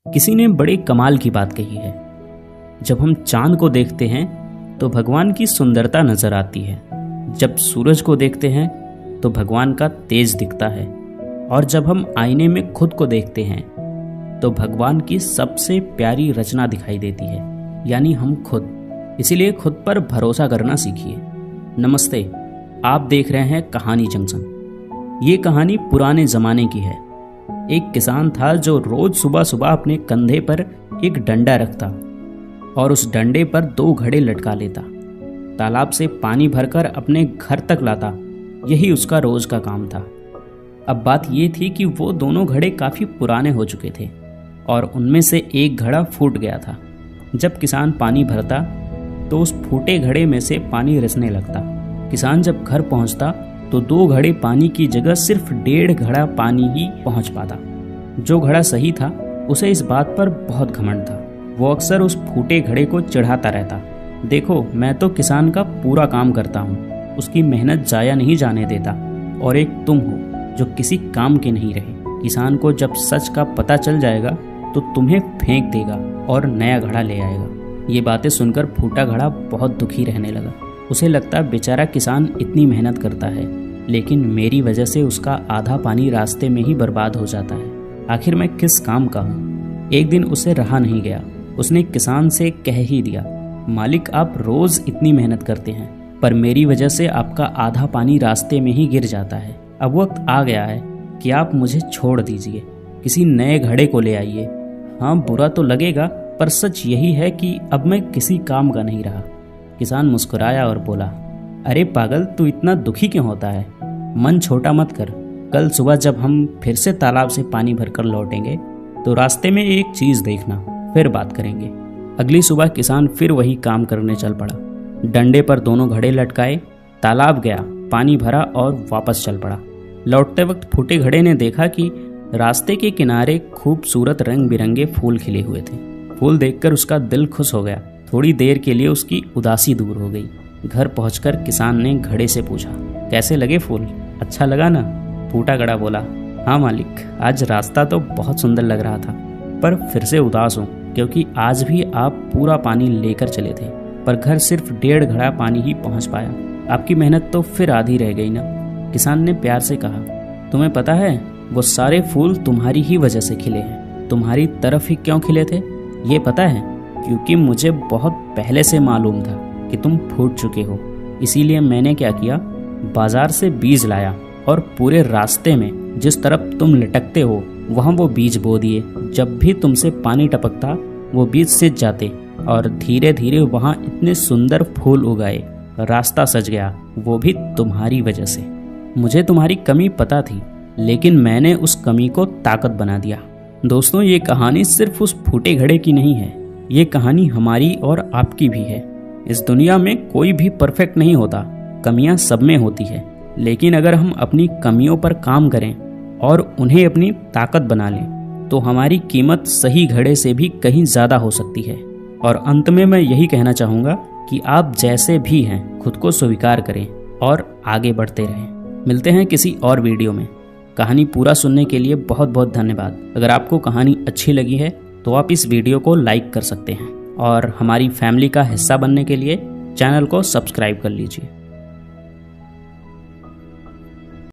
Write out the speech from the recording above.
किसी ने बड़े कमाल की बात कही है। जब हम चांद को देखते हैं तो भगवान की सुंदरता नजर आती है, जब सूरज को देखते हैं तो भगवान का तेज दिखता है, और जब हम आईने में खुद को देखते हैं तो भगवान की सबसे प्यारी रचना दिखाई देती है, यानी हम खुद। इसीलिए खुद पर भरोसा करना सीखिए। नमस्ते, आप देख रहे हैं कहानी जंक्शन। ये कहानी पुराने ज़माने की है। एक किसान था जो रोज सुबह सुबह अपने कंधे पर एक डंडा रखता और उस डंडे पर 2 घड़े लटका लेता। तालाब से पानी भरकर अपने घर तक लाता। यही उसका रोज का काम था। अब बात ये थी कि वो दोनों घड़े काफ़ी पुराने हो चुके थे और उनमें से एक घड़ा फूट गया था। जब किसान पानी भरता तो उस फूटे घड़े में से पानी रिसने लगता। किसान जब घर पहुंचता तो 2 घड़े पानी की जगह सिर्फ 1.5 घड़ा पानी ही पहुंच पाता। जो घड़ा सही था उसे इस बात पर बहुत घमंड था। वो अक्सर उस फूटे घड़े को चिढ़ाता रहता। देखो, मैं तो किसान का पूरा काम करता हूँ, उसकी मेहनत जाया नहीं जाने देता, और एक तुम हो जो किसी काम के नहीं रहे। किसान को जब सच का पता चल जाएगा तो तुम्हें फेंक देगा और नया घड़ा ले आएगा। ये बातें सुनकर फूटा घड़ा बहुत दुखी रहने लगा। उसे लगता बेचारा किसान इतनी मेहनत करता है, लेकिन मेरी वजह से उसका आधा पानी रास्ते में ही बर्बाद हो जाता है। आखिर मैं किस काम का हूँ। एक दिन उसे रहा नहीं गया। उसने किसान से कह ही दिया, मालिक, आप रोज इतनी मेहनत करते हैं, पर मेरी वजह से आपका आधा पानी रास्ते में ही गिर जाता है। अब वक्त आ गया है कि आप मुझे छोड़ दीजिए, किसी नए घड़े को ले आइए। हाँ, बुरा तो लगेगा, पर सच यही है कि अब मैं किसी काम का नहीं रहा। किसान मुस्कुराया और बोला, अरे पागल, तू इतना दुखी क्यों होता है? मन छोटा मत कर। कल सुबह जब हम फिर से तालाब से पानी भरकर लौटेंगे तो रास्ते में एक चीज़ देखना, फिर बात करेंगे। अगली सुबह किसान फिर वही काम करने चल पड़ा। डंडे पर दोनों घड़े लटकाए, तालाब गया, पानी भरा और वापस चल पड़ा। लौटते वक्त फूटे घड़े ने देखा कि रास्ते के किनारे खूबसूरत रंग बिरंगे फूल खिले हुए थे। फूल देखकर उसका दिल खुश हो गया। थोड़ी देर के लिए उसकी उदासी दूर हो गई। घर पहुंचकर किसान ने घड़े से पूछा, कैसे लगे फूल? अच्छा लगा ना? फूटा घड़ा बोला, हाँ मालिक, आज रास्ता तो बहुत सुंदर लग रहा था, पर फिर से उदास हूँ क्योंकि आज भी आप पूरा पानी लेकर चले थे, पर घर सिर्फ 1.5 घड़ा पानी ही पहुँच पाया। आपकी मेहनत तो फिर आधी रह गई ना। किसान ने प्यार से कहा, तुम्हें पता है वो सारे फूल तुम्हारी ही वजह से खिले हैं। तुम्हारी तरफ ही क्यों खिले थे ये पता है? क्योंकि मुझे बहुत पहले से मालूम था कि तुम फूट चुके हो। इसीलिए मैंने क्या किया, बाजार से बीज लाया और पूरे रास्ते में जिस तरफ तुम लटकते हो वहाँ वो बीज बो दिए। जब भी तुमसे पानी टपकता वो बीज सिंच जाते और धीरे धीरे वहाँ इतने सुंदर फूल उगाए। रास्ता सज गया, वो भी तुम्हारी वजह से। मुझे तुम्हारी कमी पता थी, लेकिन मैंने उस कमी को ताकत बना दिया। दोस्तों, ये कहानी सिर्फ उस फूटे घड़े की नहीं है, ये कहानी हमारी और आपकी भी है। इस दुनिया में कोई भी परफेक्ट नहीं होता, कमियां सब में होती है, लेकिन अगर हम अपनी कमियों पर काम करें और उन्हें अपनी ताकत बना लें तो हमारी कीमत सही घड़े से भी कहीं ज़्यादा हो सकती है। और अंत में मैं यही कहना चाहूँगा कि आप जैसे भी हैं खुद को स्वीकार करें और आगे बढ़ते रहें। मिलते हैं किसी और वीडियो में। कहानी पूरा सुनने के लिए बहुत बहुत धन्यवाद। अगर आपको कहानी अच्छी लगी है तो आप इस वीडियो को लाइक कर सकते हैं और हमारी फैमिली का हिस्सा बनने के लिए चैनल को सब्सक्राइब कर लीजिए।